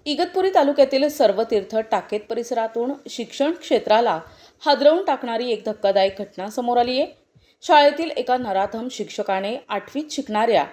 इगतपुरी तालुक्यातील सर्वतीर्थ टाकेत परिसरातून शिक्षण क्षेत्राला हादरवून टाकणारी एक धक्कादायक घटना समोर आली आहे। शाळेतील एका नराधम शिक्षकाने 8वीत शिकणाऱ्या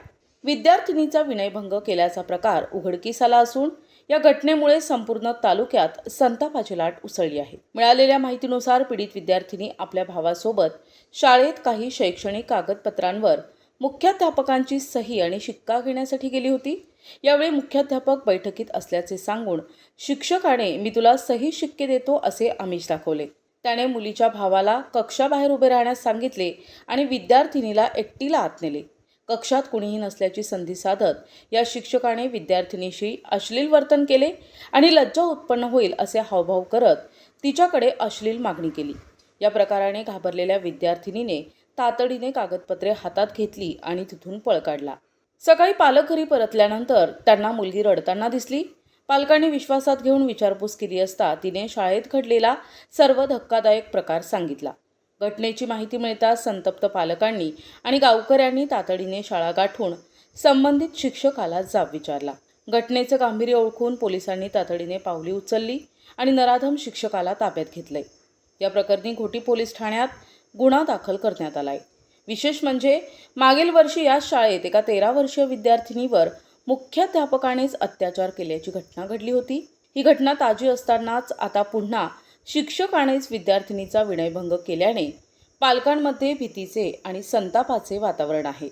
विद्यार्थिनीचा विनयभंग केल्याचा प्रकार उघडकीस आला असून या घटनेमुळे संपूर्ण तालुक्यात संतापाची लाट उसळली आहे। मिळालेल्या माहितीनुसार पीडित विद्यार्थिनी आपल्या भावासोबत शाळेत काही शैक्षणिक कागदपत्रांवर मुख्याध्यापकांची सही आणि शिक्का घेण्यासाठी गेली होती। यावेळी मुख्याध्यापक बैठकीत असल्याचे सांगून शिक्षकाने मी तुला सही शिक्के देतो असे आमिष दाखवले। त्याने मुलीच्या भावाला कक्षाबाहेर उभे राहण्यास सांगितले आणि विद्यार्थिनीला एकटीला आत नेले। कक्षात कुणीही नसल्याची संधी साधत या शिक्षकाने विद्यार्थिनीशी अश्लील वर्तन केले आणि लज्जा उत्पन्न होईल असे हावभाव करत तिच्याकडे अश्लील मागणी केली। या प्रकाराने घाबरलेल्या विद्यार्थिनीने तातडीने कागदपत्रे हातात घेतली आणि तिथून पळ काढला। सकाळी पालक घरी परतल्यानंतर त्यांना मुलगी रडताना दिसली। पालकांनी विश्वासात घेऊन विचारपूस केली असता तिने शाळेत घडलेला सर्व धक्कादायक प्रकार सांगितला। घटनेची माहिती मिळताच संतप्त पालकांनी आणि गावकऱ्यांनी तातडीने शाळा गाठून संबंधित शिक्षकाला जाब विचारला। घटनेचं गांभीर्य ओळखून पोलिसांनी तातडीने पावले उचलली आणि नराधम शिक्षकाला ताब्यात घेतले। या प्रकरणी घोटी पोलीस ठाण्यात गुन्हा दाखल करण्यात आलाय। विशेष म्हणजे मागील वर्षी या शाळेत एका 13 वर्षीय विद्यार्थिनीवर मुख्याध्यापकानेच अत्याचार केल्याची घटना घडली होती। ही घटना ताजी असतानाच आता पुन्हा शिक्षकानेच विद्यार्थिनीचा विनयभंग केल्याने पालकांमध्ये भीतीचे आणि संतापाचे वातावरण आहे।